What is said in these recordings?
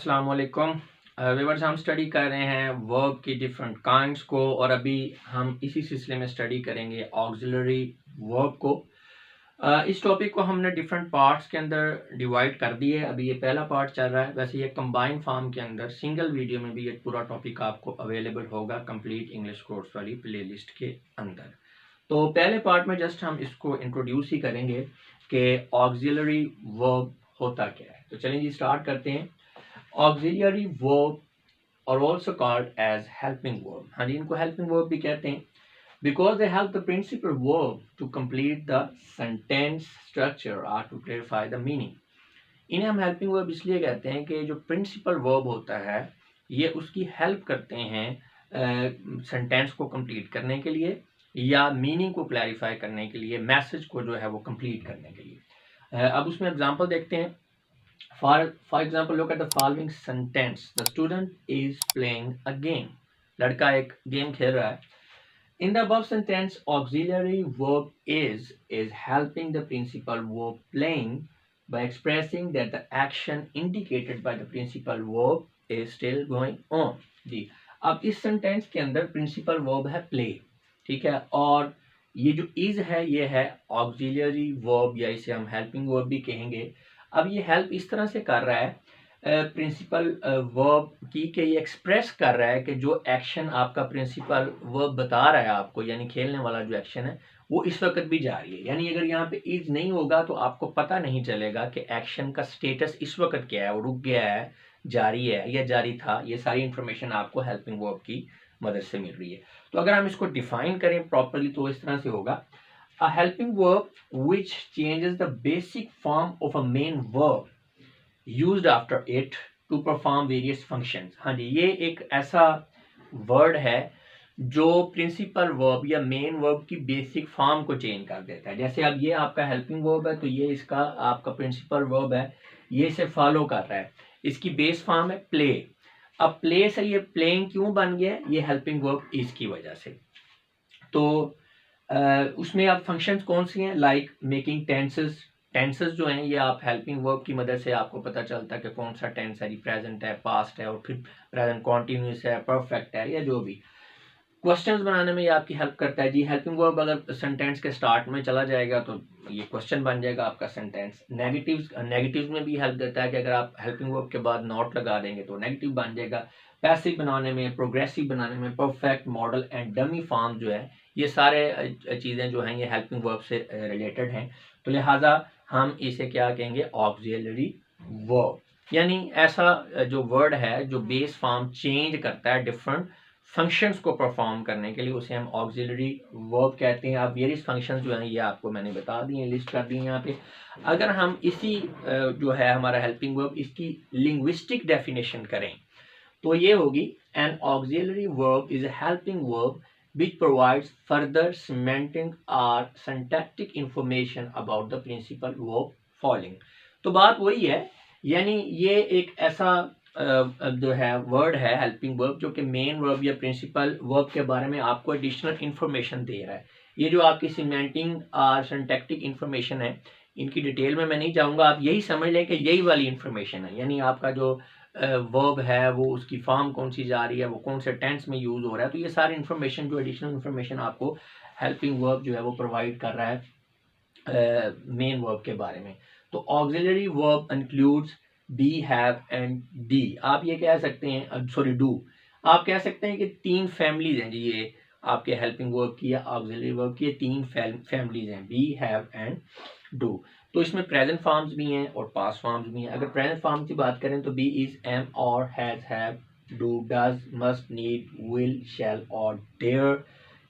अस्सलाम वालेकुम। व्यूअर्स, हम स्टडी कर रहे हैं वर्ब की डिफरेंट काइंड्स को और अभी हम इसी सिलसिले में स्टडी करेंगे ऑक्सिलरी वर्ब को। इस टॉपिक को हमने डिफरेंट पार्ट्स के अंदर डिवाइड कर दिए। अभी ये पहला पार्ट चल रहा है। वैसे ये कंबाइंड फॉर्म के अंदर सिंगल वीडियो में भी ये पूरा टॉपिक आपको अवेलेबल होगा कंप्लीट इंग्लिश कोर्स वाली प्लेलिस्ट के अंदर। तो पहले पार्ट में जस्ट हम इसको इंट्रोड्यूस ही करेंगे कि ऑक्सिलरी वर्ब होता क्या है। तो चलिए जी स्टार्ट करते हैं। ऑक्सिलरी वर्ब और also called as helping verb. हाँ जी, इनको हेल्पिंग वर्ब भी कहते हैं because they help the principal verb to complete the sentence structure और टू क्लेरिफाई द मीनिंग। इन्हें हम हेल्पिंग वर्ब इसलिए कहते हैं कि जो प्रिंसिपल वर्ब होता है ये उसकी हेल्प करते हैं सेंटेंस को कंप्लीट करने के लिए या मीनिंग को क्लैरिफाई करने के लिए, मैसेज को जो है वो कंप्लीट करने के लिए। अब उसमें एग्जांपल देखते हैं। For example look at the following sentence. The student is playing a game. लड़का एक गेम खेल रहा है। In the above sentence, auxiliary verb is helping the principal verb playing by expressing that the action indicated by the principal verb is still going on. जी, अब इस sentence के अंदर principal verb है प्ले, ठीक है, और ये जो इज है ये है ऑक्सिलरी वर्ब या इसे हम हेल्पिंग वर्ब भी कहेंगे। अब ये हेल्प इस तरह से कर रहा है प्रिंसिपल वर्ब की कि ये एक्सप्रेस कर रहा है कि जो एक्शन आपका प्रिंसिपल वर्ब बता रहा है आपको, यानी खेलने वाला जो एक्शन है वो इस वक्त भी जारी है। यानी अगर यहाँ पे इज नहीं होगा तो आपको पता नहीं चलेगा कि एक्शन का स्टेटस इस वक्त क्या है, वो रुक गया है, जारी है या जारी था। ये सारी इंफॉर्मेशन आपको हेल्पिंग वर्ब की मदद से मिल रही है। तो अगर हम इसको डिफाइन करें प्रॉपरली तो इस तरह से होगा, a helping verb which changes the basic form of a main verb used after it to perform various functions। हाँ जी, ये एक ऐसा वर्ड है जो प्रिंसिपल वर्ब या मेन वर्ब की बेसिक फॉर्म को चेंज कर देता है। जैसे अब ये आपका हेल्पिंग वर्ब है तो ये इसका आपका प्रिंसिपल वर्ब है, ये इसे फॉलो कर रहा है। इसकी बेस फॉर्म है प्ले। अब प्ले से ये प्लेइंग क्यों बन गया? ये हेल्पिंग वर्ब इसकी वजह से। तो उसमें अब फंक्शंस कौन सी हैं? Like making tenses. टेंसेस जो हैं ये आप हेल्पिंग वर्ब की मदद से आपको पता चलता है कि कौन सा टेंस है, प्रेजेंट है, पास्ट है और फिर प्रेजेंट कॉन्टिन्यूस है, परफेक्ट है या जो भी। क्वेश्चंस बनाने में ये आपकी हेल्प करता है जी। हेल्पिंग वर्ब अगर सेंटेंस के स्टार्ट में चला जाएगा तो ये क्वेश्चन बन जाएगा आपका सेंटेंस। नेगेटिव्स में भी हेल्प देता है कि अगर आप हेल्पिंग वर्ब के बाद नॉट लगा देंगे तो नेगेटिव बन जाएगा। पैसिव बनाने में, प्रोग्रेसिव बनाने में, perfect, model and dummy form जो है ये सारे चीज़ें जो हैं ये हेल्पिंग वर्ब से रिलेटेड हैं। तो लिहाजा हम इसे क्या कहेंगे? Auxiliary verb. यानी ऐसा जो वर्ड है जो बेस फॉर्म चेंज करता है डिफरेंट फंक्शंस को परफॉर्म करने के लिए, उसे हम ऑक्सिलरी वर्ब कहते हैं। अब वेरियस फंक्शंस जो हैं ये आपको मैंने बता दिए, लिस्ट कर दिए यहाँ पे। अगर हम इसी जो है हमारा हेल्पिंग वर्ब इसकी लिंग्विस्टिक डेफिनेशन करें तो ये होगी, N auxiliary verb is a helping verb which provides further semantic or syntactic information about the principal verb following। तो बात वही है, यानी ये एक ऐसा जो है वर्ड है हेल्पिंग वर्ब जो कि मेन वर्ब या प्रिंसिपल वर्ब के बारे में आपको एडिशनल इंफॉर्मेशन दे रहा है। ये जो आपकी सिमेंटिक और सिंटैक्टिक इंफॉर्मेशन है इनकी डिटेल में मैं नहीं जाऊंगा, आप यही समझ लें कि यही वाली इंफॉर्मेशन है। यानी आपका जो वर्ब है वो उसकी फॉर्म कौन सी जा रही है, वो कौन से टेंस में यूज हो रहा है, तो ये सारी इंफॉर्मेशन जो एडिशनल इंफॉर्मेशन आपको हेल्पिंग वर्ब जो है वो प्रोवाइड कर रहा है मेन वर्ब के बारे में। तो auxiliary verb includes be, have and do. आप ये कह सकते हैं, सॉरी डू, आप कह सकते हैं कि तीन फैमिलीज हैं जी ये आपके हेल्पिंग वर्ब की या ऑक्सिलरी वर्ब की, ये तीन फैमिलीज हैं, बी, हैव एंड डू। तो इसमें प्रेजेंट फॉर्म्स भी हैं और पास्ट फॉर्म्स भी हैं। अगर प्रेजेंट फॉर्म की बात करें तो बी, इज, एम और has, have, do, does, must, need, will, shall और डेयर।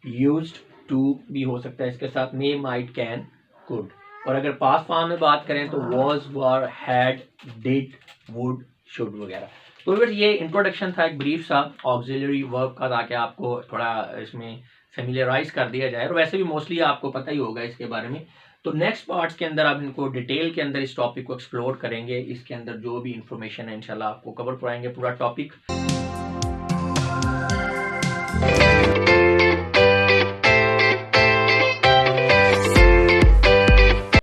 यूज्ड टू भी हो सकता है इसके साथ, मे, माइट, कैन, कुड। और अगर पास्ट फॉर्म में बात करें तो was, were, had, did, would, should वगैरह। तो फिर ये इंट्रोडक्शन था एक ब्रीफ सा ऑक्सिलरी वर्ब का, ताकि आपको थोड़ा इसमें फेमिलियराइज कर दिया जाए। और वैसे भी मोस्टली आपको पता ही होगा इसके बारे में। तो नेक्स्ट पार्ट्स के अंदर आप इनको डिटेल के अंदर इस टॉपिक को एक्सप्लोर करेंगे। इसके अंदर जो भी इंफॉर्मेशन है इंशाल्लाह आपको कवर कराएंगे पूरा टॉपिक।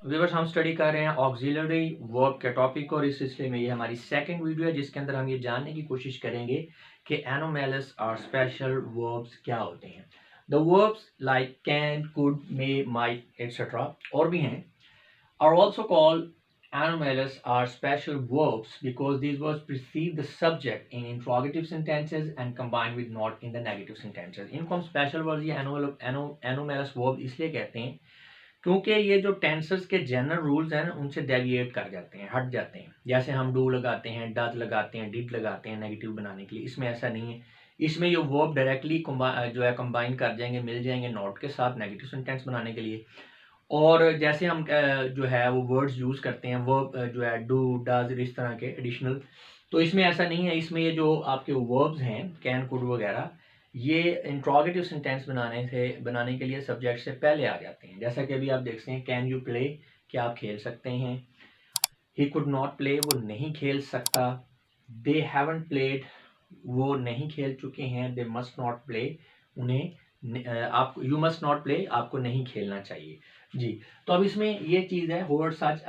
व्यूअर्स, हम स्टडी कर रहे हैं ऑक्सिलरी वर्ब के टॉपिक और इस सिलसिले में ये हमारी सेकंड वीडियो है जिसके अंदर हम ये जानने की कोशिश करेंगे कि एनोमैलस और स्पेशल वर्ब्स क्या होते हैं। The verbs like can, could, may, might etcetera और भी हैं are also called anomalous or special verbs because these verbs precede the subject in interrogative sentences and combine with not in the negative sentences. इनको हम special verbs या anomalous verb इसलिए कहते हैं क्योंकि ये जो टेंसेस के जनरल रूल्स हैं उनसे डेविएट कर जाते हैं, हट जाते हैं। जैसे हम डू लगाते हैं, डज लगाते हैं, डिड लगाते हैं नेगेटिव बनाने के लिए, इसमें ऐसा नहीं है। इसमें ये वर्ब डायरेक्टली जो है कंबाइन कर जाएंगे, मिल जाएंगे नॉट के साथ नेगेटिव सेंटेंस बनाने के लिए। और जैसे हम जो है वो वर्ड्स यूज़ करते हैं वर्ब जो है डू, डज, इस तरह के एडिशनल, तो इसमें ऐसा नहीं है। इसमें ये जो आपके वर्ब्स हैं कैन, कुड वगैरह, ये इंट्रोगेटिव सेंटेंस बनाने के लिए सब्जेक्ट से पहले आ जाते हैं। जैसा कि अभी आप देखते हैं कैन यू प्ले, क्या आप खेल सकते हैं। ही कुड नॉट प्ले, वो नहीं खेल सकता। दे हैवंट प्लेड, वो नहीं खेल चुके हैं। दे मस्ट नॉट प्ले, उन्हें आप यू मस्ट नॉट प्ले, आपको नहीं खेलना चाहिए जी। तो अब इसमें ये चीज़ है, words such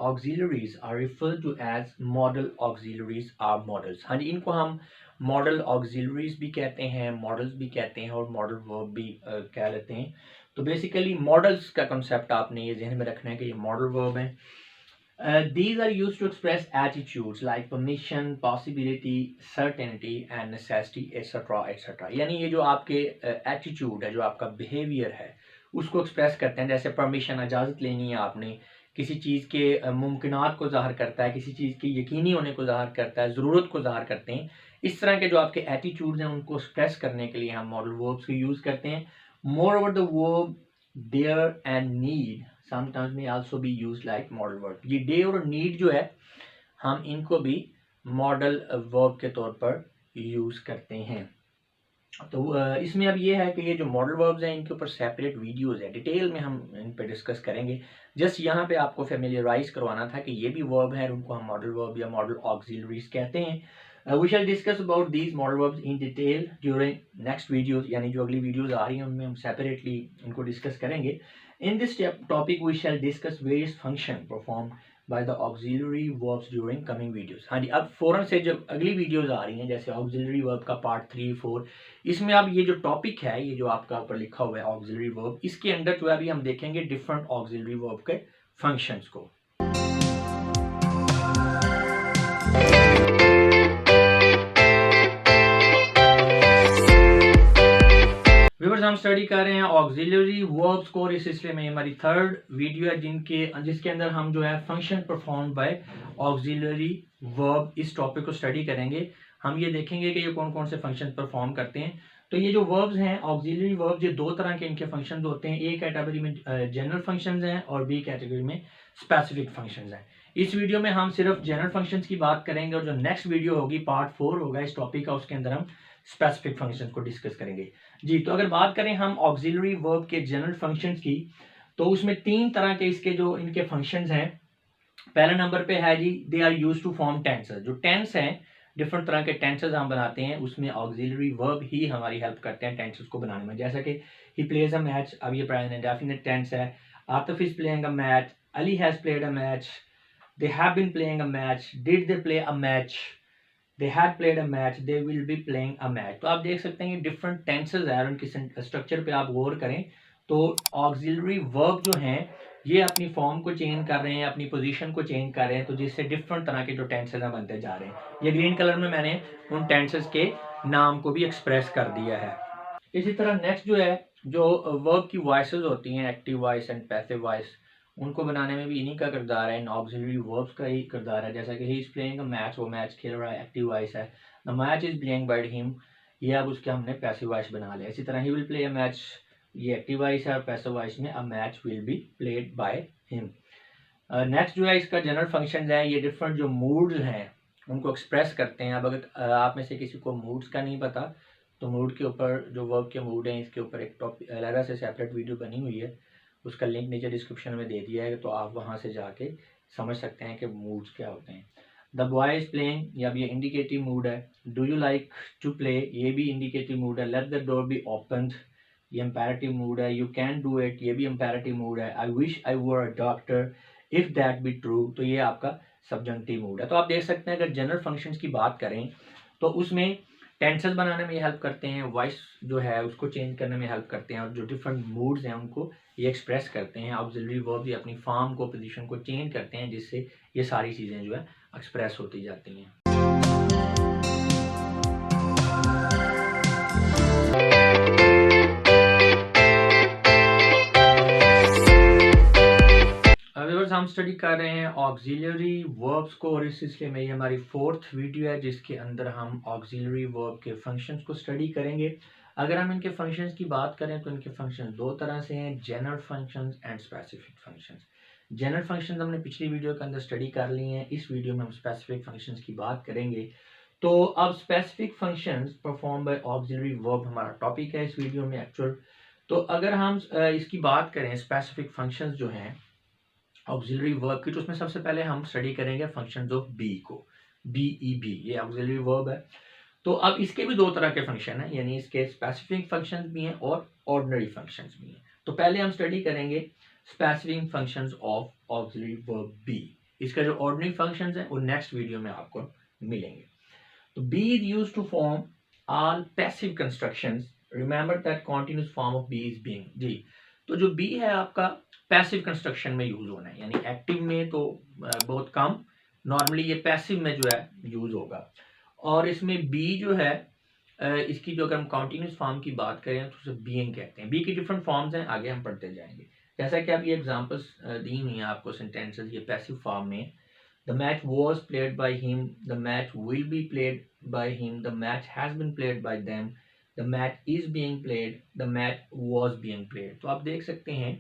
auxiliaries are referred to as modal auxiliaries are modals. हाँ जी, इनको हम मॉडल ऑक्सिलरीज भी कहते हैं, मॉडल्स भी कहते हैं और मॉडल वर्ब भी कह लेते हैं। तो बेसिकली मॉडल्स का कंसेप्ट आपने ये ध्यान में रखना है कि ये मॉडल वर्ब है। These are used to express attitudes like permission, possibility, certainty and necessity, etc. etc. यानी ये जो आपके एटीट्यूड है, जो आपका बिहेवियर है, उसको एक्सप्रेस करते हैं। जैसे परमिशन, इजाज़त लेनी है आपने, किसी चीज़ के मुमकिनात को ज़ाहिर करता है, किसी चीज़ के यकीनी होने को ज़ाहिर करता है, ज़रूरत को ज़ाहिर करते हैं। इस तरह के जो आपके एटीट्यूड्स हैं उनको एक्सप्रेस करने के लिए हम मॉडल वर्ब्स को यूज़ करते हैं। Moreover the verb dare and need sometimes may also be used like model verb। ये dare और need जो है हम इनको भी मॉडल वर्ब के तौर पर यूज़ करते हैं। तो इसमें अब ये है कि ये जो मॉडल वर्ब्स हैं इनके ऊपर सेपरेट वीडियोस है, डिटेल में हम इन पे डिस्कस करेंगे। जस्ट यहाँ पे आपको फेमिलियराइज करवाना था कि ये भी वर्ब है, उनको हम मॉडल वर्ब या मॉडल ऑक्सिलरीज कहते हैं। We shall discuss about these modal verbs in detail during next videos, यानी जो अगली वीडियोस आ रही हैं उनमें हम सेपरेटली इनको डिस्कस करेंगे। In this topic we shall discuss various function perform by the auxiliary verbs during coming videos. हाँ जी, अब फ़ौरन से जब अगली वीडियोस आ रही हैं जैसे ऑक्सिलरी वर्ब का पार्ट 3, 4, इसमें अब ये जो टॉपिक है, ये जो आपका ऊपर लिखा हुआ है ऑक्सिलरी वर्ब, इसके अंदर जो है अभी हम देखेंगे डिफरेंट ऑक्सिलरी वर्ब के फंक्शंस को। व्यूअर्स, हम स्टडी कर रहे हैं ऑक्सिलरी वर्ब्स को और इस सिलसिले में हमारी थर्ड वीडियो है जिसके अंदर हम जो है function perform bye auxiliary verb, इस टॉपिक को स्टडी करेंगे। हम ये देखेंगे कि ये कौन कौन से फंक्शन परफॉर्म करते हैं। तो ये जो वर्ब्स हैं ऑक्सिलरी वर्ब्स, ये दो तरह के इनके फंक्शंस होते हैं। ए कैटेगरी में जनरल फंक्शंस हैं और बी कैटेगरी में स्पेसिफिक फंक्शंस हैं। इस वीडियो में हम सिर्फ जनरल फंक्शंस की बात करेंगे और जो नेक्स्ट वीडियो होगी पार्ट 4 होगा इस टॉपिक का, उसके अंदर हम स्पेसिफिक फंक्शंस को डिस्कस करेंगे जी। तो अगर बात करें हम ऑक्सिलरी वर्ब के जनरल फंक्शंस की, तो उसमें 3 तरह के इसके जो इनके फंक्शंस हैं। पहले नंबर पे है जी, they are used to form tenses. जो टेंस हैं, डिफरेंट तरह के टेंसेस हम बनाते हैं, उसमें ऑक्सिलरी वर्ब ही हमारी हेल्प करते हैं टेंसेस को बनाने में। जैसा कि ही प्लेज अ मैच, अब ये प्रेजेंट इंडेफिनिट टेंस है। Atif is playing a match, Ali has played a match, they have been playing a match, did they play a match, they had played a match, they will be playing a match। तो आप देख सकते हैं ये different tenses है और उनकी structure पे आप गौर करें तो ऑक्सिलरी वर्ब जो हैं ये अपनी फॉर्म को चेंज कर रहे हैं, अपनी पोजीशन को चेंज कर रहे हैं, तो जिससे डिफरेंट तरह के जो टेंसेस हैं बनते जा रहे हैं। ये ग्रीन कलर में मैंने उन टेंसेस के नाम को भी एक्सप्रेस कर दिया है। इसी तरह नेक्स्ट जो है, जो वर्ब की वॉइसेस होती हैं, active voice and passive voice, उनको बनाने में भी इन्हीं का किरदार है, इन ऑक्सिलरी वर्ब्स का ही किरदार है। जैसा कि ही इज प्लेइंग अ मैच, वो मैच खेल रहा है, एक्टिव वॉइस है। The match is playing by him, ये अब उसके हमने पैसिव वॉइस बना लिया। इसी तरह he will play a match, ये एक्टिव वॉइस है और पैसिव वॉइस में a match will be played by him. Next जो है इसका जनरल फंक्शन है, ये डिफरेंट जो मूड्स हैं उनको एक्सप्रेस करते हैं। अब अगर आप में से किसी को मूड्स का नहीं पता तो मूड के ऊपर, जो वर्ब के मूड हैं, इसके ऊपर एक टॉपिक अलग से सेपरेट वीडियो बनी हुई है, उसका लिंक नीचे डिस्क्रिप्शन में दे दिया है, तो आप वहाँ से जाके समझ सकते हैं कि मूड्स क्या होते हैं। द बॉय इज प्लेइंग, या ये इंडिकेटिव मूड है। Do you like to play, ये भी इंडिकेटिव मूड है। Let the door be open, ये इम्पेरेटिव मूड है, यू कैन डू इट, ये भी इम्पेरेटिव मूड है, I wish I were a doctor, if that be true, तो ये आपका सब्जंक्टिव मूड है। तो आप देख सकते हैं अगर जनरल फंक्शंस की बात करें तो उसमें टेंसेस बनाने में ये हेल्प करते हैं, वॉइस जो है उसको चेंज करने में हेल्प करते हैं, और जो डिफरेंट मूड्स हैं उनको ये एक्सप्रेस करते हैं। ऑक्सिलरी वर्ब ये अपनी फॉर्म को, पोजीशन को चेंज करते हैं, जिससे ये सारी चीज़ें जो है एक्सप्रेस होती जाती हैं। व्यूअर्स हम स्टडी कर रहे हैं ऑक्सिलरी वर्ब्स को, और इस सिलसिले में ये हमारी 4th वीडियो है जिसके अंदर हम ऑक्सिलरी वर्ब के फंक्शंस को स्टडी करेंगे। अगर हम इनके फंक्शंस की बात करें तो इनके फंक्शंस दो तरह से हैं, general functions and specific functions. General functions हमने पिछली वीडियो के अंदर स्टडी कर लिए हैं, इस वीडियो में हम स्पेसिफिक फंक्शंस की बात करेंगे। तो अब specific functions perform by auxiliary verb हमारा टॉपिक है इस वीडियो में एक्चुअल। तो अगर हम इसकी बात करें स्पेसिफिक फंक्शंस जो हैं ऑक्सिलरी वर्ब की, तो उसमें सबसे पहले हम स्टडी करेंगे फंक्शंस ऑफ बी को। बी ये ऑक्सिलरी वर्ब है। तो अब इसके भी दो तरह के फंक्शन हैं, यानी इसके स्पेसिफिक फंक्शंस भी हैं और ऑर्डिनरी फंक्शंस भी हैं। तो पहले हम स्टडी करेंगे specific functions of auxiliary verb B. इसका जो ऑर्डिनरी फंक्शंस हैं वो नेक्स्ट वीडियो में आपको मिलेंगे। तो be is used to form all passive constructions, remember that continuous form of be is being. जी, तो जो बी है आपका पैसिव कंस्ट्रक्शन में यूज होना है, यानी एक्टिव में तो बहुत कम, नॉर्मली ये पैसिव में जो है यूज होगा। और इसमें बी जो है इसकी जो अगर हम कॉन्टिन्यूस फॉर्म की बात करें तो उसे बीइंग कहते हैं। बी की डिफरेंट फॉर्म्स हैं, आगे हम पढ़ते जाएंगे। जैसा कि आप ये एग्जांपल्स दी हुई हैं आपको सेंटेंसेस ये पैसिव फॉर्म में, the match was played by him, the match will be played by him, the match has been played by them, the match is being played, the match was being played. तो आप देख सकते हैं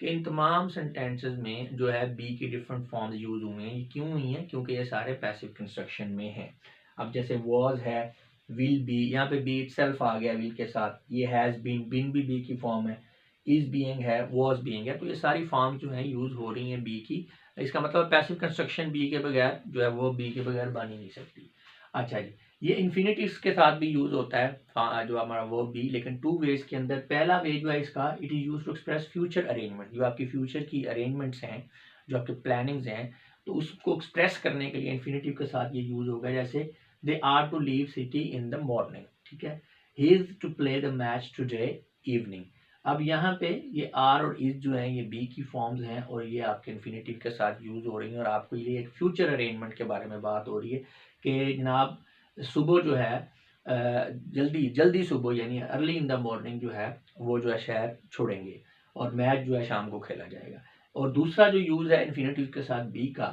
कि इन तमाम sentences में जो है बी की डिफरेंट फॉर्म्स यूज हुए हैं। ये क्यों हुई हैं? क्योंकि ये सारे पैसिव कंस्ट्रक्शन में हैं। अब जैसे वॉज है, विल बी, यहाँ पे बी इटसेल्फ आ गया विल के साथ, ये हैज बीन भी बी की फॉर्म है, इज बीइंग है, वॉज बीइंग है, तो ये सारी फॉर्म जो है यूज हो रही हैं बी की। इसका मतलब पैसिव कंस्ट्रक्शन बी के बगैर जो है वो बी के बगैर बन ही नहीं सकती। अच्छा जी, ये इन्फिनिटिव्स के साथ भी यूज होता है जो हमारा वर्ब बी, लेकिन टू वेज के अंदर। पहला वे जो है इसका, it is used to express future arrangement, जो आपकी फ्यूचर की अरेंजमेंट्स हैं, जो आपके प्लानिंग्स हैं, तो उसको एक्सप्रेस करने के लिए इन्फिनिटिव के साथ ये यूज होगा। जैसे they are to leave city in the morning, ठीक है, he is to play the match today evening. अब यहाँ पे ये आर और इज जो है ये बी की फॉर्म्स हैं, और ये आपके इन्फिनिटिव के साथ यूज हो रही हैं, और आपको ये एक फ्यूचर अरेंजमेंट के बारे में बात हो रही है कि जनाब सुबह जो है जल्दी सुबह, यानी अर्ली इन द मॉर्निंग जो है वो जो है शहर छोड़ेंगे, और मैच जो है शाम को खेला जाएगा। और दूसरा जो यूज है इन्फिनिटिव के साथ बी का,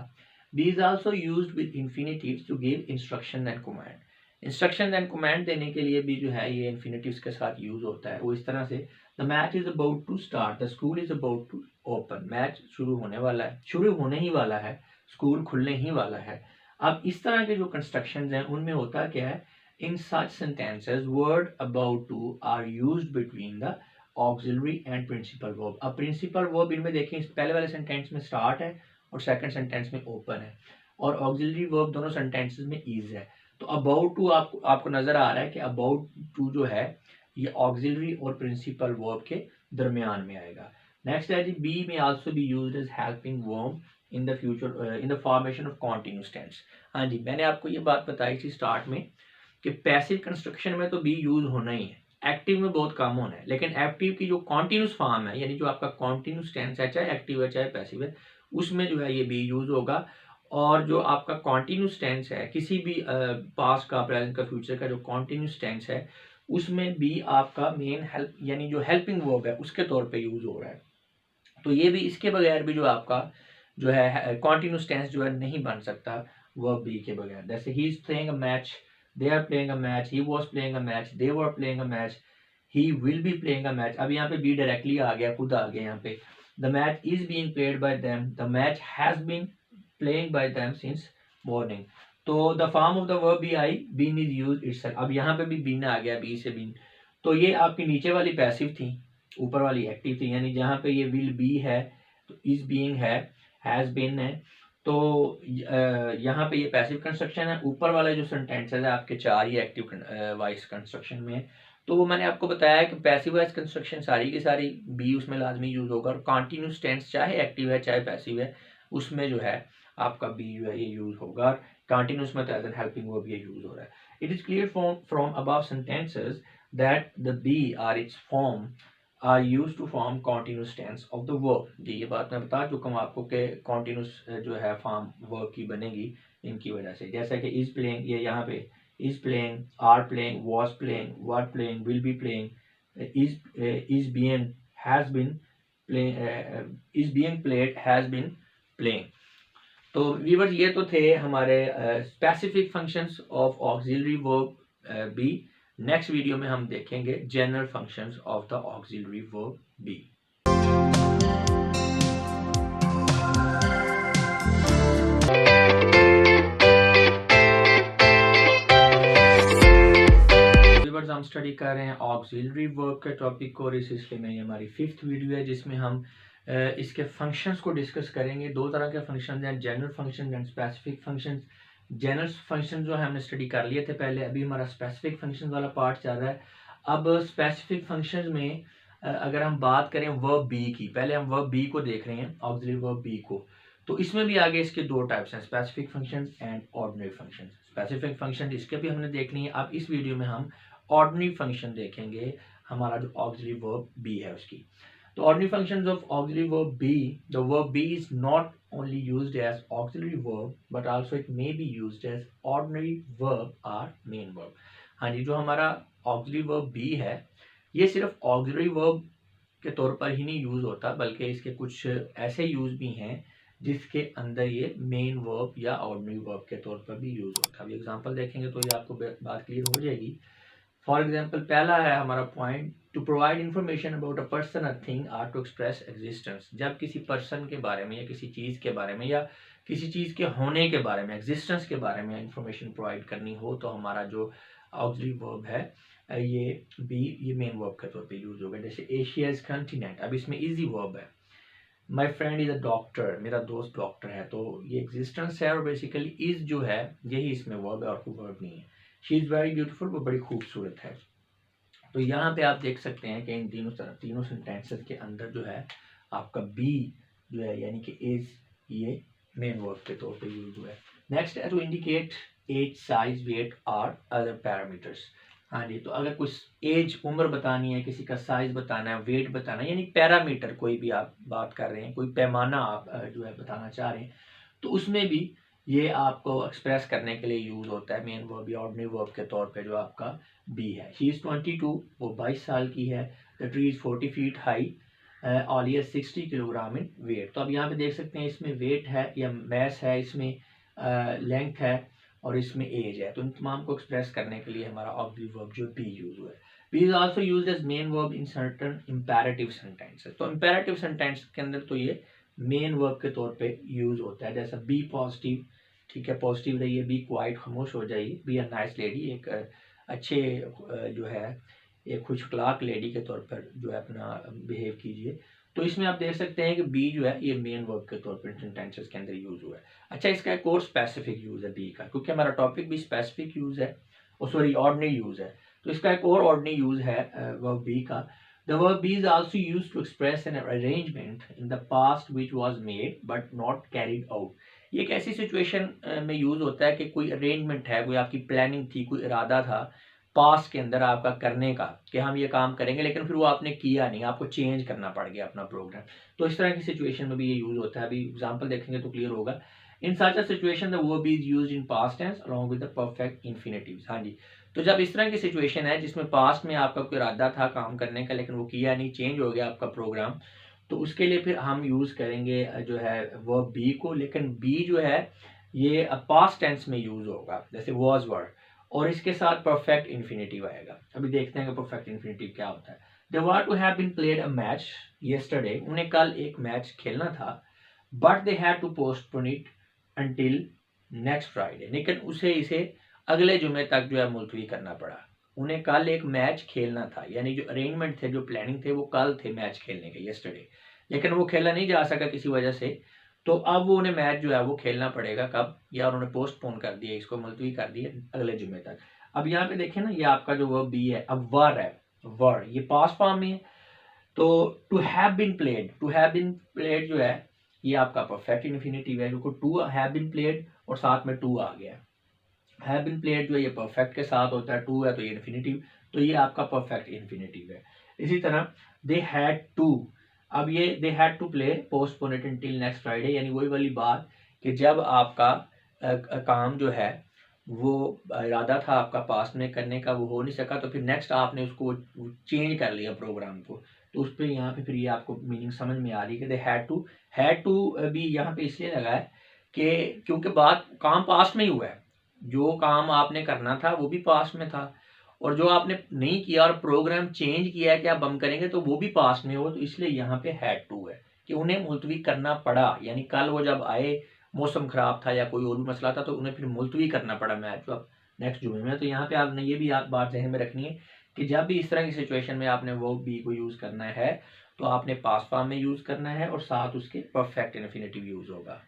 be is also used with infinitives to give instruction and command. Instruction and command देने के लिए भी जो है ये इन्फिनिटिव्स के साथ यूज होता है। वो इस तरह से, the match is about to start, the school is about to open, match शुरू होने वाला है, शुरू होने ही वाला है, स्कूल खुलने ही वाला है। अब इस तरह के जो कंस्ट्रक्शंस हैं उनमें होता क्या है, in such sentences word about to are used between the auxiliary and principal verb. अब प्रिंसिपल वर्ब इनमें देखें, इस पहले वाले सेंटेंस में स्टार्ट है और सेकंड सेंटेंस में ओपन है, और ऑक्सिलरी वर्ब दोनों सेंटेंसेस में इज है। तो अबाउट टू आपको नजर आ रहा है कि अबाउट टू जो है ये ऑक्सिलरी और प्रिंसिपल वर्ब के दरमियान में आएगा। नेक्स्ट है जी, बी में also be used as helping verb in the future in the formation of continuous tense. हाँ जी, मैंने आपको ये बात बताई थी स्टार्ट में कि पैसिव कंस्ट्रक्शन में तो बी यूज होना ही है, एक्टिव में बहुत कम होना है, लेकिन एक्टिव की जो कॉन्टिन्यूस फॉर्म है, यानी जो आपका कॉन्टिन्यूस टेंस है, चाहे एक्टिव है चाहे पैसिव है, उसमें जो है ये बी यूज होगा। और जो आपका कॉन्टिन्यूस टेंस है, किसी भी पास्ट का, प्रेजेंट का, फ्यूचर का जो कॉन्टिन्यूस टेंस है, उसमें बी आपका मेन हेल्प, यानी जो हेल्पिंग वर्ब है उसके तौर पे यूज हो रहा है। तो ये भी, इसके बगैर भी जो आपका जो है कॉन्टिन्यूस टेंस जो है नहीं बन सकता वर्ब बी के बगैर। जैसे he is playing a match, they are playing a match, he was playing a match, they were playing a match, he will be playing a match. अब यहाँ पे बी डायरेक्टली आ गया, खुद आ गया यहाँ पे। The match is being played by them, the match has been playing by them since morning. तो the form of the verb be I, been is used itself. अब यहाँ पे भी बीन आ गया, बी से बीन। तो ये आपकी नीचे वाली पैसिव थी, ऊपर वाली एक्टिव थी, यानी जहाँ पे ये विल बी है तो इज बीइंग है, हैज बीन है, तो यहाँ पे ये पैसिव कंस्ट्रक्शन है। ऊपर वाले जो सेंटेंसेस है आपके चार ही एक्टिव वॉइस कंस्ट्रक्शन में, तो वो मैंने आपको बताया कि पैसिव वॉइस कंस्ट्रक्शन सारी की सारी बी उसमें लाजमी यूज़ होगा, और कॉन्टिन्यूस टेंस चाहे एक्टिव है चाहे पैसिव है उसमें जो है आपका बी जो है ये यूज़ होगा, और कंटिन्यूस में तो एज एन हेल्पिंग वर्ब ये यूज़ हो रहा है। It is clear from above sentences that the be are its form are use to form continuous tense of the verb. जी ये बात मैं बता चुका हूँ आपको कि कॉन्टिन्यूस जो है फॉर्म वर्ब की बनेगी इनकी वजह से, जैसा कि इज प्लेइंग, ये यहाँ पे is playing, are playing, was playing, were playing, will be playing, is being, has been playing, is being played, has been playing। तो व्यूअर्स ये तो थे हमारे specific functions of auxiliary verb B. Next video में हम देखेंगे general functions of the auxiliary verb B. हम study कर रहे हैं ऑक्सिलरी वर्ब के टॉपिक को, और इस सिलसिले में ये हमारी 5th वीडियो है जिसमें हम इसके फंक्शंस को डिस्कस करेंगे। दो तरह के फंक्शन हैं, general function and specific function. General function जो है हमने स्टडी कर लिए थे पहले, अभी हमारा स्पेसिफिक फंक्शन वाला पार्ट चल रहा है। अब स्पेसिफिक फंक्शन में अगर हम बात करें वर्ब बी की, पहले हम वर्ब बी को देख रहे हैं, ऑक्सिलरी वर्ब बी को। तो इसमें भी आगे इसके दो टाइप्स हैं, specific function and ordinary function. Specific function इसके भी हमने देखनी है। अब इस वीडियो में हम ऑर्डिनरी फंक्शन देखेंगे, हमारा जो ऑक्सिलरी वर्ब बी है उसकी। तो ordinary functions of auxiliary verb B, the verb B is not only used as auxiliary verb but also it may be used as ordinary verb or main verb। हाँ जी, जो हमारा auxiliary verb B है ये सिर्फ auxiliary verb के तौर पर ही नहीं यूज होता, बल्कि इसके कुछ ऐसे यूज भी हैं जिसके अंदर ये मेन वर्ब या ऑर्डिनरी वर्ब के तौर पर भी यूज होता है। अभी एग्जांपल देखेंगे तो ये आपको बात क्लियर हो जाएगी। फॉर एग्जाम्पल पहला है हमारा point, to provide information about a person a thing or to express existence. जब किसी पर्सन के बारे में या किसी चीज़ के बारे में या किसी चीज़ के होने के बारे में, एग्जिस्टेंस के बारे में इंफॉर्मेशन प्रोवाइड करनी हो तो हमारा जो ऑक्सिलरी वर्ब है ये बी, ये मेन वर्ब के तौर पे यूज होगा। जैसे एशियाज कंटिनेंट, अब इसमें इजी वर्ब है। My friend is a doctor, मेरा दोस्त डॉक्टर है, तो ये एग्जिस्टेंस है और बेसिकली इज जो है यही इसमें वर्ब है और कोई वर्ब नहीं है। शी इज़ वेरी ब्यूटीफुल, वो बड़ी खूबसूरत है। तो यहाँ पे आप देख सकते हैं कि इन तीनों सेंटेंसेस के अंदर जो है आपका बी जो है यानी कि इज, ये मेन वर्ब के तौर पे यूज हुआ है। नेक्स्ट है to indicate age, size, weight और अदर पैरामीटर्स। हाँ जी, तो अगर कुछ एज, उम्र बतानी है, किसी का साइज बताना है, वेट बताना है, यानी पैरामीटर कोई भी आप बात कर रहे हैं, कोई पैमाना आप जो है बताना चाह रहे हैं, तो उसमें भी ये आपको एक्सप्रेस करने के लिए यूज होता है मेन वर्ब या ऑर्डिनरी वर्ब के तौर पे जो आपका बी है। शी इज 22, वो 22 साल की है। The tree is 40 feet high, all ये 60 किलोग्राम इन वेट। तो अब यहाँ पे देख सकते हैं इसमें वेट है या मैस है, इसमें लेंथ है और इसमें एज है। तो इन तमाम को एक्सप्रेस करने के लिए हमारा ऑक्सिलरी वर्ब जो बी यूज हुआ है। Be is also used as main verb in certain imperative sentences. तो इंपेरेटिव सेंटेंस के अंदर तो ये मेन वर्ब के तौर पे यूज होता है, जैसा बी पॉजिटिव, ठीक है, पॉजिटिव रहिए, बी क्वाइट, खामोश हो जाइए, बी अ नाइस लेडी, एक अच्छे जो है एक खुश अखलाक लेडी के तौर पर जो है अपना बिहेव कीजिए। तो इसमें आप देख सकते हैं कि बी जो है ये मेन वर्ब के तौर पर सेंटेंसेस के अंदर यूज हुआ है। अच्छा, इसका एक और स्पेसिफिक यूज है बी का, क्योंकि हमारा टॉपिक भी स्पेसिफिक यूज है, सॉरी ऑर्डिनरी यूज है, तो इसका एक और ऑर्डिनरी यूज है वर्ब बी का। The verb be is also used to express an arrangement in the past which was made but not carried out। ये एक ऐसी सिचुएशन में यूज होता है कि कोई अरेंजमेंट है, कोई आपकी प्लानिंग थी, कोई इरादा था पास्ट के अंदर आपका करने का कि हम ये काम करेंगे, लेकिन फिर वो आपने किया नहीं, आपको चेंज करना पड़ गया अपना प्रोग्राम। तो इस तरह की सिचुएशन में भी ये यूज होता है। अभी एग्जाम्पल देखेंगे तो क्लियर होगा। In such a situation the verb is used in past tense along with the perfect infinitives. हाँ जी, तो जब इस तरह की सिचुएशन है जिसमें पास्ट में आपका कोई इरादा था काम करने का लेकिन वो किया नहीं, चेंज हो गया आपका प्रोग्राम, तो उसके लिए फिर हम यूज करेंगे जो है वर्ब बी को। लेकिन बी जो है ये पास्ट टेंस में यूज होगा, जैसे वाज वर, और इसके साथ परफेक्ट इन्फिनिटिव आएगा। अभी देखते हैं कि परफेक्ट इन्फिनिटिव क्या होता है। They were to have been played a match yesterday, उन्हें कल एक मैच खेलना था, but they had to postpone it until next Friday, लेकिन इसे अगले जुमे तक जो है मुलतवी करना पड़ा। उन्हें कल एक मैच खेलना था, यानी जो अरेंजमेंट थे, जो प्लानिंग थे, वो कल थे मैच खेलने के, यस्टरडे, लेकिन वो खेला नहीं जा सका किसी वजह से। तो अब वो उन्हें मैच जो है वो खेलना पड़ेगा कब, या उन्होंने पोस्टपोन कर दिया, इसको मुलतवी कर दिया अगले जुमे तक। अब यहाँ पे देखें ना, ये आपका जो वर्ब बी है, अब वर है, वर ये पास्ट फॉर्म में है। तो टू हैव बीन प्लेड जो है ये आपका परफेक्ट इन्फिनेटिव है, क्योंकि टू हैव बीन प्लेड और साथ में टू आ गया। हैव बीन प्लेड जो है ये परफेक्ट के साथ होता है, टू है तो ये इन्फिनेटिव, तो ये आपका परफेक्ट इन्फिनेटिव है। इसी तरह दे हैड टू, अब ये they had to play postpone it till next Friday, यानी वही वाली बात कि जब आपका काम जो है वो इरादा था आपका पास्ट में करने का, वो हो नहीं सका, तो फिर नेक्स्ट आपने उसको चेंज कर लिया प्रोग्राम को, तो उस पर यहाँ पे फिर ये आपको मीनिंग समझ में आ रही है कि दे हैड टू भी यहाँ पे इसलिए लगा है कि क्योंकि बात काम पास्ट में ही हुआ है, जो काम आपने करना था वो भी पास्ट में था, और जो आपने नहीं किया और प्रोग्राम चेंज किया है कि अब हम करेंगे तो वो भी पास्ट में हो, तो इसलिए यहाँ पे हैड टू है कि उन्हें मुलतवी करना पड़ा, यानी कल वो जब आए मौसम खराब था या कोई और भी मसला था तो उन्हें फिर मुलतवी करना पड़ा मैच अब नेक्स्ट जुमे में। तो यहाँ पे आपने ये भी बात जहन में रखनी है कि जब भी इस तरह की सिचुएशन में आपने वो बी को यूज़ करना है तो आपने पास्ट फॉर्म में यूज़ करना है और साथ उसके परफेक्ट इन्फिनेटिव यूज़ होगा।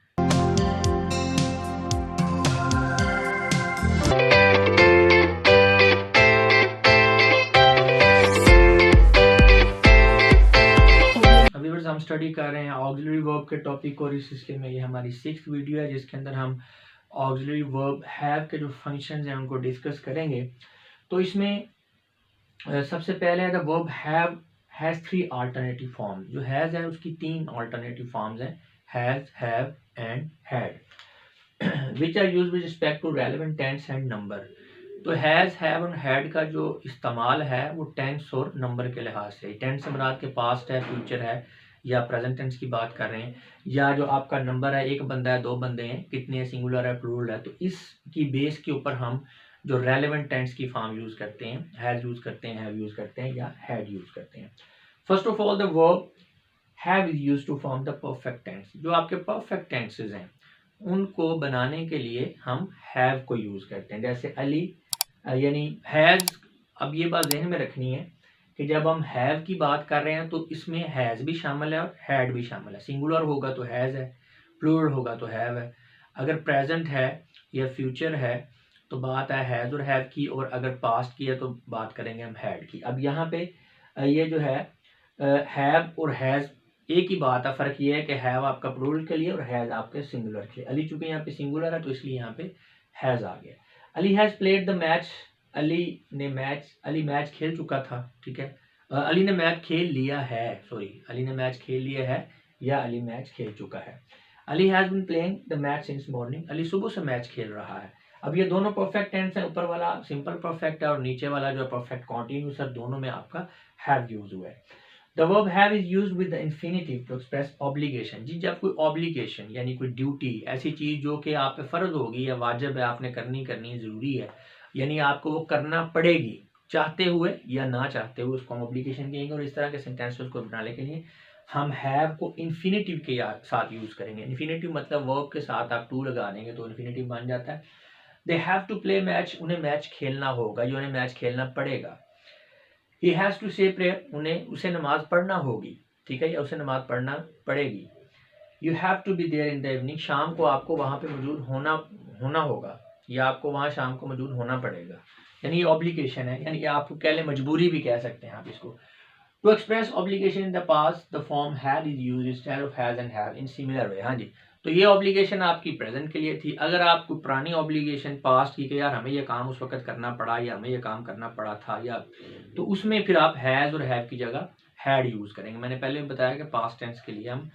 हम स्टडी कर रहे हैं ऑक्सिलरी वर्ब के टॉपिक और इस सिलसिले में ये हमारी 6th वीडियो है जिसके अंदर हम ऑक्सिलरी वर्ब हैव के जो फंक्शंस हैं उनको डिस्कस करेंगे। तो इसमें सबसे पहले the verb has 3 alternative form, जो हैज़ है उसकी 3 अल्टरनेटिव फॉर्म्स हैं, has, have and had, which are used with respect to relevant tense and number. तो हैज़, हैव और हैड का जो इस्तेमाल है वो टेंस और नंबर के लिहाज से, टेंस से मुराद के पास्ट है, फ्यूचर है या प्रेजेंट टेंस की बात कर रहे हैं, या जो आपका नंबर है, एक बंदा है, दो बंदे हैं, कितने हैं, सिंगुलर है, प्लूरल है, तो इसकी बेस के ऊपर हम जो रेलेवेंट टेंस की फॉर्म यूज़ करते हैं, हैज़ यूज़ करते हैं, हैव यूज़ करते हैं या हैड यूज़ करते हैं। First of all the verb have is used to form the perfect tense. जो आपके परफेक्ट टेंसेज हैं उनको बनाने के लिए हम हैव को यूज़ करते हैं, जैसे अली यानी हैज़। अब ये बात ज़हन में रखनी है कि जब हम हैव की बात कर रहे हैं तो इसमें हैज़ भी शामिल है और हैड भी शामिल है। सिंगुलर होगा तो हैज़ है, प्लूरल होगा तो हैव है। अगर प्रेजेंट है या फ्यूचर है तो बात है हैज़ और हैव की, और अगर पास्ट की है तो बात करेंगे हम हैड की। अब यहाँ पे ये जो है हैव और हैज़ एक ही बात है, फ़र्क ये है कि हैव आपका प्लूरल के लिए और हैज़ आपके सिंगुलर के लिए। अली चूँकि यहाँ पे सिंगुलर है तो इसलिए यहाँ पे हैज़ आ गया। Ali has played the match, Ali match खेल चुका था, ठीक है। अली ने मैच खेल लिया है, अली ने मैच खेल लिया है या अली मैच खेल चुका है। Ali has been playing the match since morning, Ali सुबह से मैच खेल रहा है। अब ये दोनों परफेक्ट टेंस है, ऊपर वाला सिंपल परफेक्ट है और नीचे वाला जो परफेक्ट कॉन्टिन्यूस है, दोनों में आपका हैव यूज हुआ है। The verb have is used with the infinitive to express obligation. जी, जब कोई ऑब्लिगेशन यानी कोई ड्यूटी, ऐसी चीज़ जो कि आप पे फ़र्ज होगी या वाजिब है, आपने करनी ज़रूरी है, यानी आपको वो करना पड़ेगी चाहते हुए या ना चाहते हुए, उसको हम ऑब्लिगेशन कहेंगे। और इस तरह के सेंटेंसेस को बनाने के लिए हम हैव को इन्फिनेटिव के साथ यूज़ करेंगे। इन्फिनेटिव मतलब वर्ब के साथ आप टू लगा देंगे तो इन्फिनेटिव बन जाता है। They have to play match, उन्हें मैच खेलना होगा या उन्हें मैच खेलना पड़ेगा। He has to say prayer, उसे नमाज पढ़ना होगी, ठीक है, या उसे नमाज पढ़ना पड़ेगी। You have to be there in the evening, शाम को आपको वहाँ पे मौजूद होना होगा या आपको वहाँ शाम को मौजूद होना पड़ेगा, यानी ये ऑब्लिगेशन है, यानी आप कह लें मजबूरी भी कह सकते हैं आप इसको। To express obligation in the past the form had is used instead of has and have in similar way. हाँ जी, तो ये ऑब्लिगेशन आपकी प्रेजेंट के लिए थी। अगर आप कोई पुरानी ऑब्लिगेशन पास्ट की कि यार हमें ये काम उस वक्त करना पड़ा या हमें ये काम करना पड़ा था, या तो उसमें फिर आप हैज़ और हैव की जगह हैड यूज़ करेंगे। मैंने पहले बताया कि पास्ट टेंस के लिए हम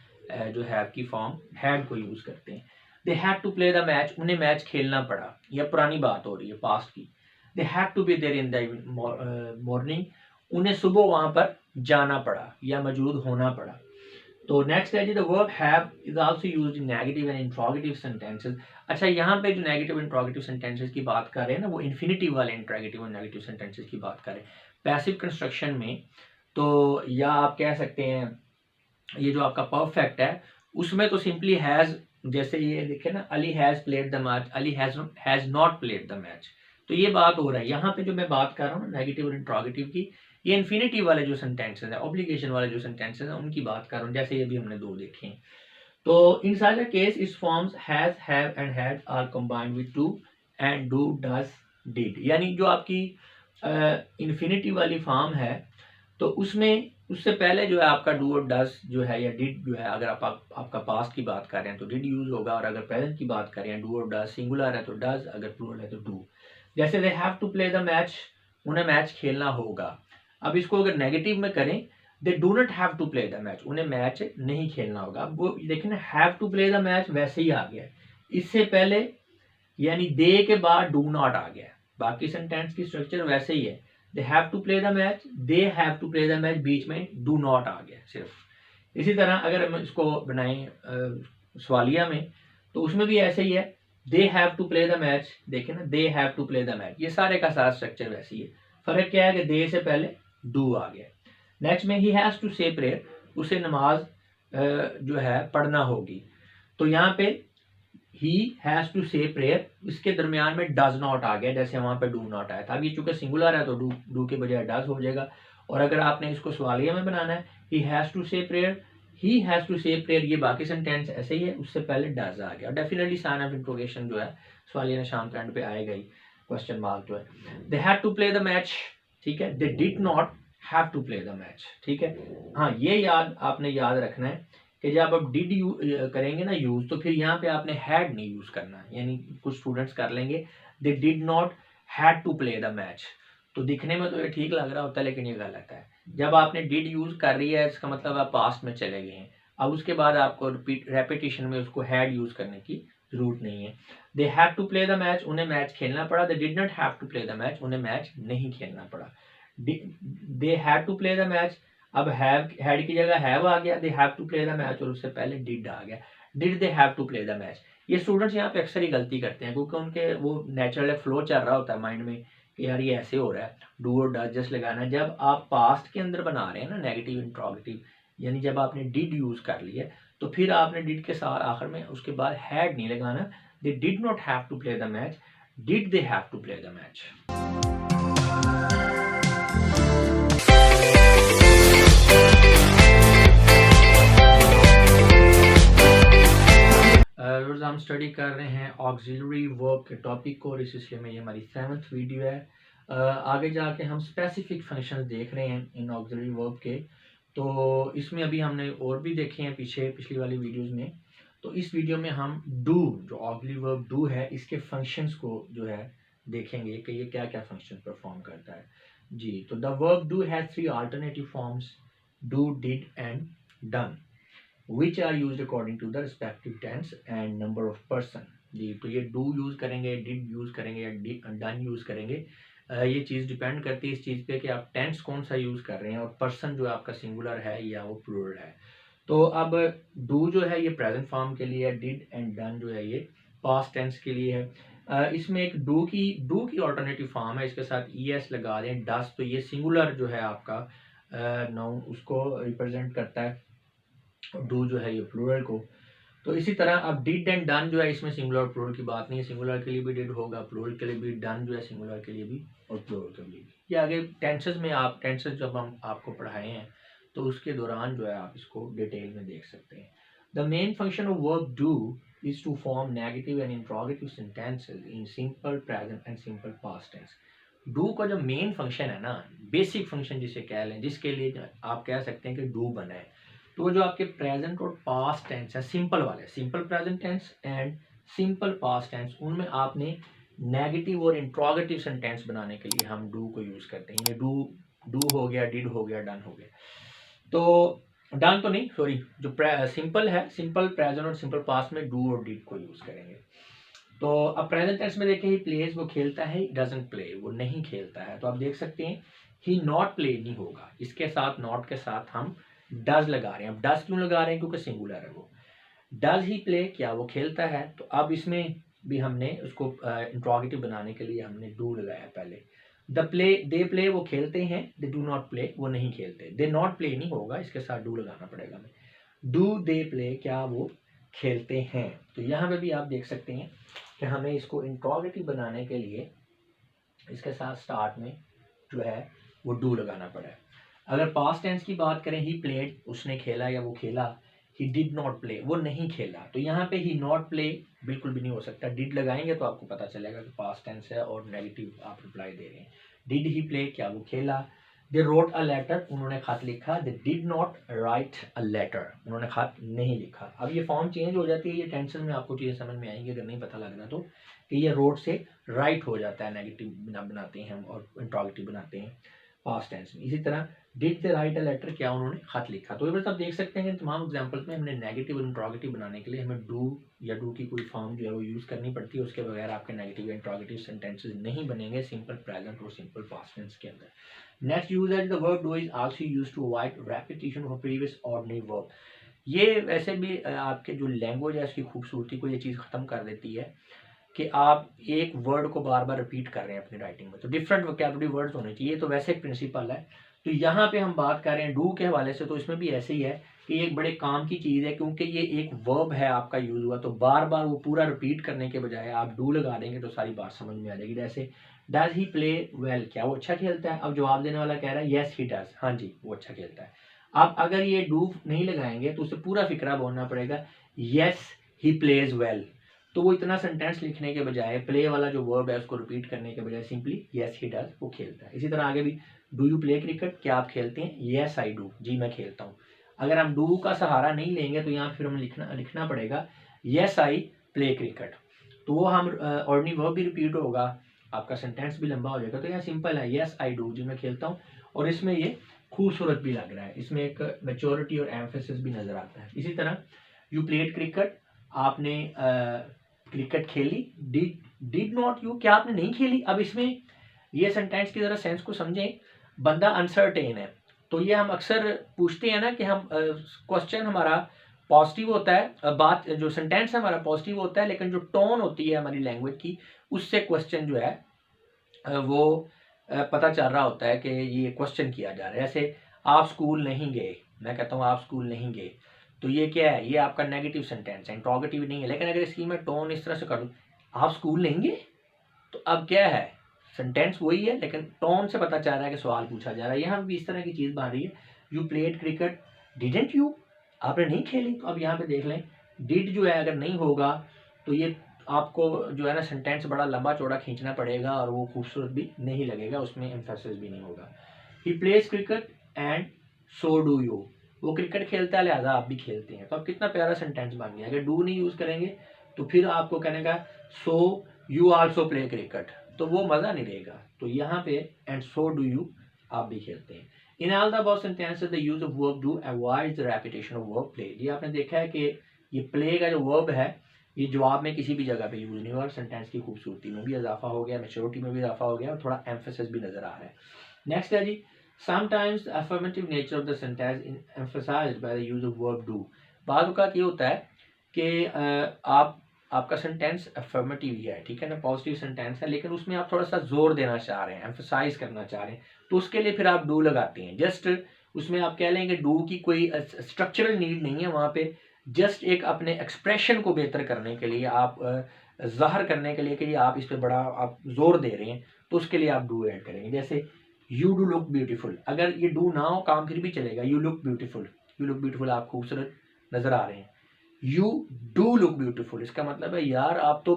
जो हैव की फॉर्म हैड को यूज़ करते हैं। They had to play the match, उन्हें मैच खेलना पड़ा, यह पुरानी बात हो रही है पास्ट की। They had to be there in the morning, उन्हें सुबह वहाँ पर जाना पड़ा या मौजूद होना पड़ा। तो नेक्स्ट है जी, the verb have is also used in negative and interrogative sentences. अच्छा, यहाँ पे जो नेगेटिव इंट्रोगेटिव सेंटेंसेस की बात कर रहे हैं ना, वो इन्फिनेटिव वाले इंट्रोगेटिव और नेगेटिव सेंटेंसेस की बात कर रहे हैं पैसिव कंस्ट्रक्शन में। तो या आप कह सकते हैं ये जो आपका परफेक्ट है उसमें तो सिंपली हैज़, जैसे ये देखे ना, Ali has played the match, Ali has not played the match, तो ये बात हो रहा है। यहाँ पे जो मैं बात कर रहा हूँ नेगेटिव और इंट्रोगेटिव की, ये इन्फिनेटिव वाले जो सेंटेंसेस है, ऑब्लिगेशन वाले जो सेंटेंसेस हैं उनकी बात कर रहा हूँ, जैसे ये भी हमने दो देखे हैं। तो inside the case is forms has, have and had are combined with to and do, does, did. यानी जो आपकी इन्फिनिटी वाली फॉर्म है तो उसमें उससे पहले जो है आपका डू और डज जो है या डिड जो है, अगर आपका पास्ट की बात कर रहे हैं तो डिड यूज होगा, और अगर प्रेजेंट की बात कर रहे हैं डू और डज, सिंगुलर है तो डज, अगर प्लूरल है तो डू। जैसे they have to play the match, उन्हें मैच खेलना होगा। अब इसको अगर नेगेटिव में करें, they do not have to play the match, उन्हें मैच नहीं खेलना होगा। अब वो देखिए ना, have to play the match वैसे ही आ गया, इससे पहले यानी दे के बाद डू नॉट आ गया। बाकी सेंटेंस की स्ट्रक्चर वैसे ही है, they have to play the match, they have to play the match, बीच में डू नॉट आ गया सिर्फ। इसी तरह अगर हम इसको बनाएं सवालिया में, तो उसमें भी ऐसे ही है, they have to play the match, देखें ना, they have to play the match, ये सारे का सारा स्ट्रक्चर वैसे ही है। फर्क क्या है कि दे से पहले डू आ गया। नेक्स्ट में he has to say prayer, उसे नमाज जो है पढ़ना होगी। तो यहाँ पे he has to say prayer, इसके दरमियान में डज नॉट आ गया, जैसे वहां पे डू नॉट आया था। अब ये चूंकि सिंगुलर है तो डू के बजाय डज हो जाएगा। और अगर आपने इसको सवालिया में बनाना है, he has to say prayer, he has to say prayer, ये बाकी सेंटेंस ऐसे ही है, उससे पहले डज आ गया। डेफिनेटली साइन ऑफ इंट्रोगेशन जो है सवालिया शाम के एंड पे आएगा ही, क्वेश्चन मार्क जो है। They had to play the match, ठीक है, they did not have to play the match, ठीक है। हाँ, ये याद आपने याद रखना है कि जब आप डिड करेंगे ना यूज, तो फिर यहाँ पे आपने हैड नहीं यूज करना। यानी कुछ स्टूडेंट्स कर लेंगे they did not had to play the match, तो दिखने में तो ये ठीक लग रहा होता है, लेकिन ये गलत है। जब आपने डिड यूज कर रही है, इसका मतलब आप पास्ट में चले गए हैं। अब उसके बाद आपको रेपिटेशन में उसको हैड यूज करने की जरूरत नहीं है। They have to play the match, उन्हें मैच खेलना पड़ा। They did not have to play the match, उन्हें मैच नहीं खेलना पड़ा। They have to play the match, अब हैव, हैड की जगह हैव आ गया, they have to play the match, और उससे पहले डिड आ गया, did they have to play the match. ये स्टूडेंट्स यहाँ पे अक्सर ही गलती करते हैं, क्योंकि उनके वो नेचुरल फ्लो चल रहा होता है माइंड में कि यार ये ऐसे हो रहा है, डू और डज जस्ट लगाना है। जब आप पास्ट के अंदर बना रहे हैं ना नेगेटिव इंट्रोगेटिव, यानी जब आपने डिड यूज कर लिया, तो फिर आपने डिड के साथ आखिर में उसके बाद हैड नहीं लगाना। They did not have to play the match, did they have to play the match. रोज हम स्टडी कर रहे हैं ऑक्सिलरी वर्ब के टॉपिक को, और इस सिलसिले में ये हमारी 7th वीडियो है। आगे जाके हम स्पेसिफिक फंक्शंस देख रहे हैं इन ऑक्सिलरी वर्ब के। तो इसमें अभी हमने और भी देखे हैं पिछली वाली वीडियोस में। तो इस वीडियो में हम डू, जो ऑक्सिलरी वर्ब डू है, इसके फंक्शंस को जो है देखेंगे कि ये क्या क्या फंक्शन परफॉर्म करता है जी। तो the verb do has 3 alternative forms, do, did and done, which are used according to the respective tense and number of person जी। तो ये do यूज करेंगे, did यूज करेंगे या done यूज करेंगे, ये चीज़ डिपेंड करती है इस चीज़ पे कि आप टेंस कौन सा यूज कर रहे हैं और पर्सन जो आपका सिंगुलर है या वो प्लूरल है। तो अब do जो है ये प्रेजेंट फॉर्म के लिए है, did and done जो है ये पास्ट टेंस के लिए है। इसमें एक डू की ऑल्टरनेटिव फॉर्म है, इसके साथ es लगा दें, डस, तो ये सिंगुलर जो है आपका नाउन उसको रिप्रेजेंट करता है, डू जो है ये प्लूरल को। तो इसी तरह अब डिड एंड डन जो है, इसमें सिंगुलर और प्लूरल की बात नहीं है, सिंगुलर के लिए भी डिड होगा, प्लूरल के लिए भी, डन जो है सिंगुलर के लिए भी और प्लूरल के लिए भी। ये आगे टेंसेस में आप टेंसेस जब हम आपको पढ़ाए हैं तो उसके दौरान जो है आप इसको डिटेल में देख सकते हैं। The main function of verb do is to form negative and interrogative sentences in simple present and simple past tense. Do का जो मेन फंक्शन है ना, बेसिक फंक्शन जिसे कह लें, जिसके लिए आप कह सकते हैं कि डू बना है, तो जो आपके प्रेजेंट और पास्ट टेंस है सिंपल वाले, simple present tense and simple past tense, उनमें आपने नेगेटिव और इंट्रोगेटिव सेंटेंस बनाने के लिए हम डू को यूज करते हैं। ये डू हो गया, डिड हो गया, डन हो गया। तो डन तो नहीं, सॉरी, जो सिंपल है, सिंपल प्रेजेंट और सिंपल पास्ट में डू और डिड को यूज करेंगे। तो अब प्रेजेंट टेंस में देखें, ही प्लेज, वो खेलता है, डजंट प्ले, वो नहीं खेलता है। तो आप देख सकते हैं ही नॉट प्ले नहीं होगा, इसके साथ नॉट के साथ हम डज लगा रहे हैं। अब डज क्यों लगा रहे हैं? क्योंकि सिंगुलर है वो। डज ही प्ले, क्या वो खेलता है? तो अब इसमें भी हमने उसको इंट्रोगेटिव बनाने के लिए हमने डू लगाया पहले। द प्ले, दे प्ले, वो खेलते हैं, दे डू नॉट प्ले, वो नहीं खेलते। दे नॉट प्ले नहीं होगा, इसके साथ डू लगाना पड़ेगा हमें। डू दे प्ले, क्या वो खेलते हैं? तो यहाँ पे भी आप देख सकते हैं कि हमें इसको इंट्रोगेटिव बनाने के लिए इसके साथ स्टार्ट में जो है वो डू लगाना पड़ा है। अगर पास्ट टेंस की बात करें, ही प्लेड, उसने खेला या वो खेला, ही डिड नॉट प्ले, वो नहीं खेला। तो यहाँ पे ही नॉट प्ले बिल्कुल भी नहीं हो सकता। डिड लगाएंगे तो आपको पता चलेगा कि पास्ट टेंस है और नेगेटिव आप रिप्लाई दे रहे हैं। डिड ही प्ले, क्या वो खेला। दे रोट अ लेटर, उन्होंने खत लिखा। They did not write a letter, उन्होंने खत नहीं लिखा। अब ये फॉर्म चेंज हो जाती है, ये टेंशन में आपको चीज़ें समझ में आएंगी अगर नहीं पता लग रहा तो, कि ये रोट से राइट हो जाता है, नेगेटिव बनाते हैं हम और इंट्रोगेटिव बनाते हैं पास्ट टेंस में। इसी तरह did they write a letter, क्या उन्होंने खत लिखा। तो ये आप देख सकते हैं कि तमाम एग्जांपल्स में हमने नेगेटिव और इंट्रोगेटिव बनाने के लिए हमें डू या डू की कोई फॉर्म जो है वो यूज़ करनी पड़ती है। उसके बगैर आपके नेगेटिव इंट्रोगेटिव सेंटेंसेस नहीं बनेंगे सिंपल प्रेजेंट और सिंपल पास्ट टेंस के अंदर। नेक्स्ट यूज है the verb do is also used to avoid repetition of previous ordinary verb. ये वैसे भी आपके जो लैंग्वेज है उसकी खूबसूरती को ये चीज़ ख़त्म कर देती है कि आप एक वर्ड को बार बार रिपीट कर रहे हैं अपनी राइटिंग में। तो डिफरेंट वोकैबुलरी वर्ड्स होने चाहिए, तो वैसे एक प्रिंसिपल है। तो यहाँ पे हम बात कर रहे हैं डू के हवाले से, तो इसमें भी ऐसे ही है कि ये एक बड़े काम की चीज़ है, क्योंकि ये एक वर्ब है आपका यूज़ हुआ, तो बार बार वो पूरा रिपीट करने के बजाय आप डू लगा देंगे तो सारी बात समझ में आ जाएगी। जैसे डज ही प्ले वेल, क्या वो अच्छा खेलता है। अब जवाब देने वाला कह रहा है येस ही डज, हाँ जी वो अच्छा खेलता है। अब अगर ये डू नहीं लगाएंगे तो उसे पूरा फिक्रा बोलना पड़ेगा येस ही प्लेज वेल। तो वो इतना सेंटेंस लिखने के बजाय प्ले वाला जो वर्ब है उसको रिपीट करने के बजाय सिंपली येस ही डज, वो खेलता है। इसी तरह आगे भी डू यू प्ले क्रिकेट, क्या आप खेलते हैं। येस आई डू, जी मैं खेलता हूँ। अगर हम डू का सहारा नहीं लेंगे तो यहाँ फिर हमें लिखना पड़ेगा येस आई प्ले क्रिकेट। तो वो हम ऑर्डिनरी वर्ब भी रिपीट होगा, आपका सेंटेंस भी लंबा हो जाएगा। तो यहाँ सिंपल है येस आई डू, जी मैं खेलता हूँ। और इसमें ये खूबसूरत भी लग रहा है, इसमें एक मेच्योरिटी और एम्फेसिस भी नजर आता है। इसी तरह यू प्लेड क्रिकेट, आपने क्रिकेट खेली। डिड नॉट यू, क्या आपने नहीं खेली। अब इसमें ये सेंटेंस की जरा सेंस को समझें। बंदा अनसर्टेन है, तो ये हम अक्सर पूछते हैं ना कि हम क्वेश्चन हमारा पॉजिटिव होता है, बात जो सेंटेंस है हमारा पॉजिटिव होता है, लेकिन जो टोन होती है हमारी लैंग्वेज की उससे क्वेश्चन जो है वो पता चल रहा होता है कि ये क्वेश्चन किया जा रहा है। जैसे आप स्कूल नहीं गए, मैं कहता हूँ आप स्कूल नहीं गए, तो ये क्या है, ये आपका नेगेटिव सेंटेंस है, इंट्रोगेटिव नहीं है। लेकिन अगर इसकी मैं टोन इस तरह से कर दूँ आप स्कूल नहीं गए, तो अब क्या है, सेंटेंस वही है लेकिन टोन से पता चल रहा है कि सवाल पूछा जा रहा है। यहाँ भी इस तरह की चीज़ बन रही है। You played cricket didn't you, आपने नहीं खेली। तो अब यहाँ पे देख लें डिड जो है अगर नहीं होगा तो ये आपको जो है ना सेंटेंस बड़ा लंबा चौड़ा खींचना पड़ेगा और वो खूबसूरत भी नहीं लगेगा, उसमें एम्फेसिस भी नहीं होगा। He plays cricket and so do you, वो क्रिकेट खेलता है लिहाजा आप भी खेलते हैं। तो अब कितना प्यारा सेंटेंस बन गया। अगर डू नहीं यूज़ करेंगे तो फिर आपको कहने का so you also play cricket, तो वो मज़ा नहीं रहेगा। तो यहाँ पे एंड सो डू यू, आप भी खेलते हैं। In all the above sentences the use of verb do avoids the repetition of verb play. ये आपने देखा है कि ये प्ले का जो वर्ब है ये जवाब में किसी भी जगह पे यूज नहीं हुआ, सेंटेंस की खूबसूरती में भी इजाफा हो गया, मैच्योरिटी में भी इजाफा हो गया और थोड़ा एम्फेसिस भी नजर आ रहा है। नेक्स्ट है जी sometimes the affirmative nature of the sentence emphasized by the use of verb do. बाद औक़ात ये होता है कि आपका सेंटेंस अफर्मेटिव ही है, ठीक है ना, पॉजिटिव सेंटेंस है, लेकिन उसमें आप थोड़ा सा जोर देना चाह रहे हैं, एम्फसाइज करना चाह रहे हैं, तो उसके लिए फिर आप डू लगाते हैं। जस्ट उसमें आप कह लेंगे डू की कोई स्ट्रक्चरल नीड नहीं है वहाँ पे, जस्ट एक अपने एक्सप्रेशन को बेहतर करने के लिए आप ज़ाहिर करने के लिए कि आप इस पर बड़ा आप जोर दे रहे हैं, तो उसके लिए आप डू ऐड करेंगे। जैसे यू डू लुक ब्यूटीफुल, अगर ये डू ना हो काम फिर भी चलेगा। यू लुक ब्यूटीफुल, आप खूबसूरत नज़र आ रहे हैं। यू डू लुक ब्यूटीफुल, इसका मतलब है यार आप तो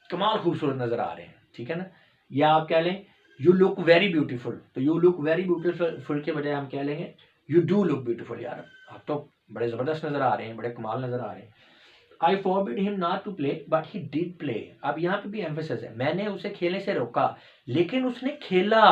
कमाल खूबसूरत नज़र आ रहे हैं, ठीक है ना। या आप कह लें यू लुक वेरी ब्यूटीफुल, तो यू लुक वेरी ब्यूटीफुल के बजाय हम कह लेंगे यू डू लुक ब्यूटीफुल, यार आप तो बड़े ज़बरदस्त नज़र आ रहे हैं, बड़े कमाल नज़र आ रहे हैं। I forbid him not to play but he did play. अब यहाँ पे भी एम्फेसिस है, मैंने उसे खेलने से रोका लेकिन उसने खेला।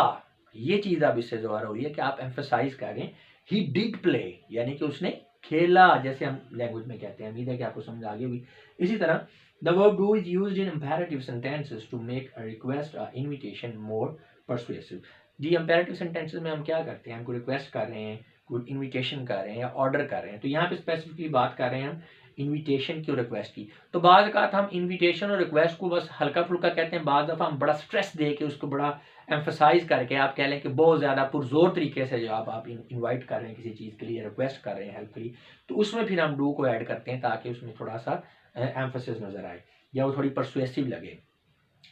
ये चीज़ अब इससे जोर हो रही है कि आप एम्फेसाइज करें ही डिड प्ले, यानी कि उसने खेला, जैसे हम लैंग्वेज में कहते हैं। उम्मीद है कि आपको समझ आ गई होगी। इसी तरह the verb do is used in imperative sentences to make a request a invitation more persuasive. जी इंपेरेटिव सेंटेंसेस में हम क्या करते हैं, हमको रिक्वेस्ट कर रहे हैं, कोई इनविटेशन कर रहे हैं या ऑर्डर कर रहे हैं, तो यहाँ पे स्पेसिफिकली बात कर रहे हैं हम इनविटेशन की और रिक्वेस्ट की। तो बाद औक़ात हम इनविटेशन और रिक्वेस्ट को बस हल्का फुल्का कहते हैं, बाद दफ़ा हम बड़ा स्ट्रेस दे के उसको बड़ा एम्फसाइज करके आप कह लें कि बहुत ज़्यादा पुरजोर तरीके से जो आप इनवाइट कर रहे हैं किसी चीज़ के लिए, रिक्वेस्ट कर रहे हैं हेल्प के लिए, तो उसमें फिर हम डू को ऐड करते हैं ताकि उसमें थोड़ा सा एम्फेसिस नज़र आए या वो थोड़ी परसुएसिव लगे।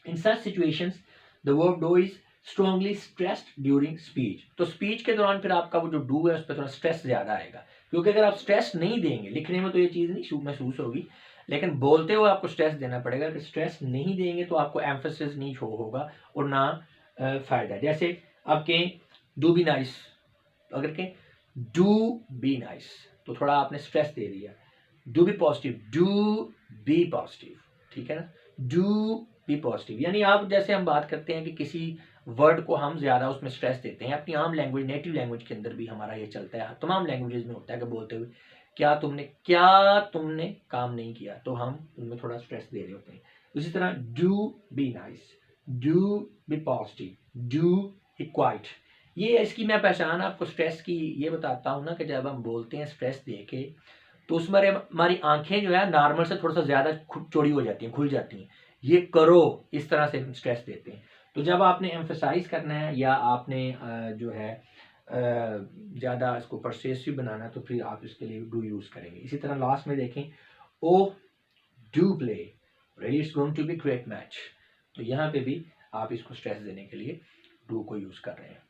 In such situations the verb do is strongly stressed during speech. तो स्पीच के दौरान फिर आपका वो जो डू है उस पर थोड़ा स्ट्रेस ज़्यादा आएगा। क्योंकि अगर आप स्ट्रेस नहीं देंगे, लिखने में तो ये चीज़ नहीं महसूस होगी, लेकिन बोलते हुए आपको स्ट्रेस देना पड़ेगा। अगर स्ट्रेस नहीं देंगे तो आपको एम्फेसिस नहीं शो होगा और ना फ़ायदा। जैसे आप कहें डू बी नाइस, अगर कहें डू बी नाइस तो थोड़ा आपने स्ट्रेस दे दिया। Do be positive, do be positive, ठीक है ना, डू बी पॉजिटिव। यानी आप जैसे हम बात करते हैं कि किसी वर्ड को हम ज़्यादा उसमें स्ट्रेस देते हैं, अपनी आम लैंग्वेज, नेटिव लैंग्वेज के अंदर भी हमारा ये चलता है, तमाम लैंग्वेजेस में होता है कि बोलते हुए क्या तुमने काम नहीं किया, तो हम उनमें थोड़ा स्ट्रेस दे रहे होते हैं। उसी तरह do be nice, do be positive, do be quiet. ये इसकी मैं पहचान आपको स्ट्रेस की ये बताता हूँ ना कि जब हम बोलते हैं स्ट्रेस दे के तो उसमें हमारी आंखें जो है नॉर्मल से थोड़ा सा ज़्यादा चौड़ी हो जाती हैं, खुल जाती हैं। ये करो, इस तरह से हम स्ट्रेस देते हैं। तो जब आपने एम्फेसाइज करना है या आपने जो है ज़्यादा इसको परसेसिव बनाना है तो फिर आप इसके लिए डू यूज़ करेंगे। इसी तरह लास्ट में देखें oh do play, really it's going to be great match, तो यहाँ पे भी आप इसको स्ट्रेस देने के लिए डू को यूज़ कर रहे हैं।